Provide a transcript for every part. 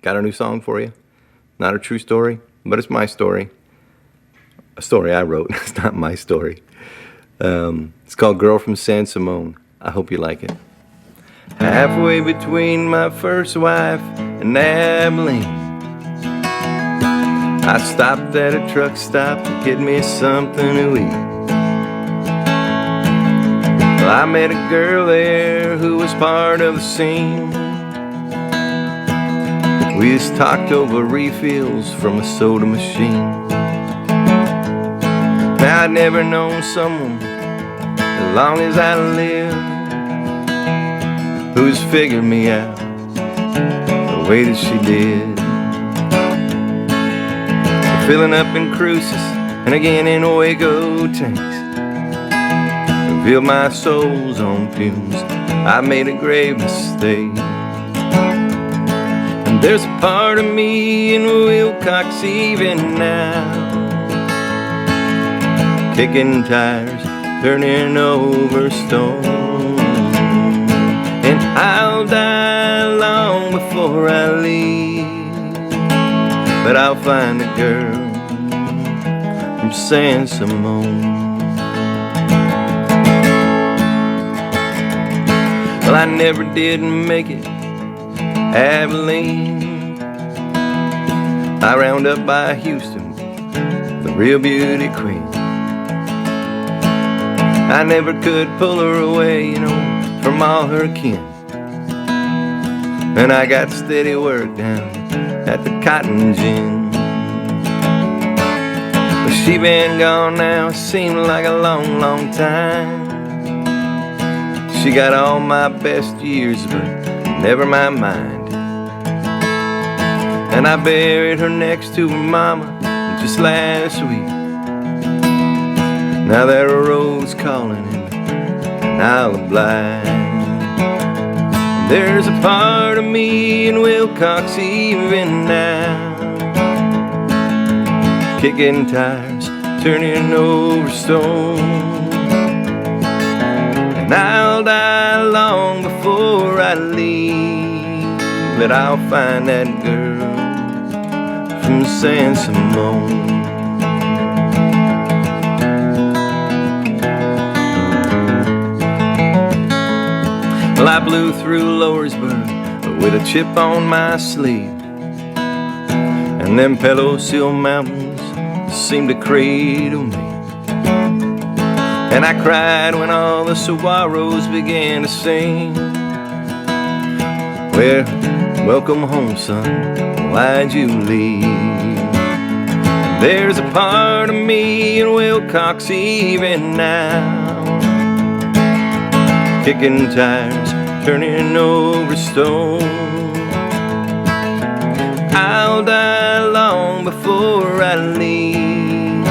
got a new song for you. Not a true story, but it's my story. A story I wrote. It's not my story. It's called Girl from San Simone. I hope you like it. Halfway between my first wife and Abilene, I stopped at a truck stop to get me something to eat. Well, I met a girl there who was part of the scene. We just talked over refills from a soda machine. Now, I'd never known someone as long as I lived who's figured me out the way that she did. Filling up in cruises and again in Waco tanks, revealed my soul's on fumes. I made a grave mistake. And there's a part of me in Wilcox even now, kicking tires, turning over stone. And I'll die long before I leave, but I'll find a girl from San Simone. Well, I never did make it, Abilene. I round up by Houston, the real beauty queen. I never could pull her away, you know, from all her kin. And I got steady work down at the Cotton Gin. But she been gone now, it seemed like a long, long time. She got all my best years, but never my mind. And I buried her next to her mama just last week. Now there are roads calling and I'll oblige. There's a part of me in Wilcox even now, kicking tires, turning over stone. And I'll die long before I leave, but I'll find that girl from San Simone. Well, I blew through Lawrenceburg with a chip on my sleeve, and them Palo Seal Mountains seemed to cradle me. And I cried when all the saguaros began to sing, well, welcome home, son, why'd you leave? There's a part of me in Wilcox even now, kicking tires, turning over stone. I'll die long before I leave,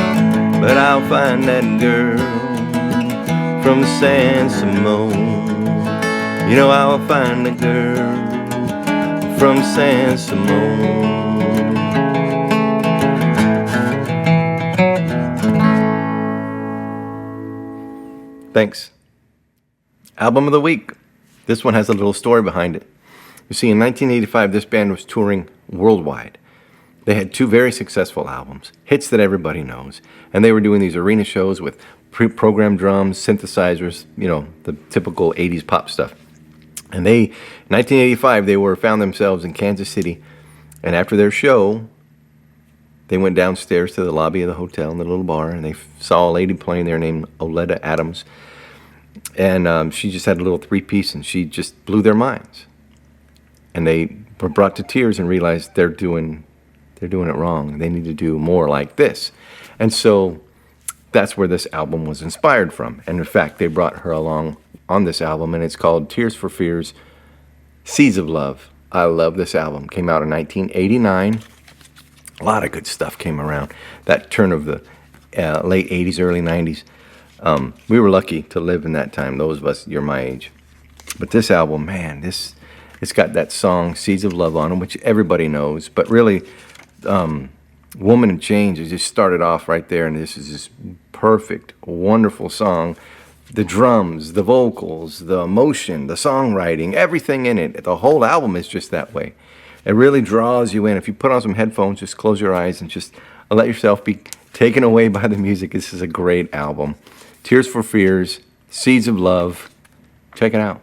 but I'll find that girl from San Simone. You know, I'll find a girl from San Simone. Thanks. Album of the week. This one has a little story behind it. You see, in 1985, this band was touring worldwide. They had two very successful albums, hits that everybody knows, and they were doing these arena shows with pre-programmed drums, synthesizers, you know, the typical 80s pop stuff. And they, in 1985, they found themselves in Kansas City, and after their show, they went downstairs to the lobby of the hotel in the little bar, and they saw a lady playing there named Oleta Adams. And she just had a little three-piece, and she just blew their minds. And they were brought to tears and realized they're doing it wrong. They need to do more like this. And so that's where this album was inspired from. And in fact, they brought her along on this album, and it's called Tears for Fears, Seeds of Love. I love this album. Came out in 1989. A lot of good stuff came around. That turn of the late 80s, early 90s. We were lucky to live in that time, those of us, you're my age. But this album, man, it's got that song, Seeds of Love, on it, which everybody knows. But really, Woman and Change, it just started off right there, and this is this perfect, wonderful song. The drums, the vocals, the emotion, the songwriting, everything in it. The whole album is just that way. It really draws you in. If you put on some headphones, just close your eyes and just let yourself be taken away by the music. This is a great album. Tears for Fears, Seeds of Love. Check it out.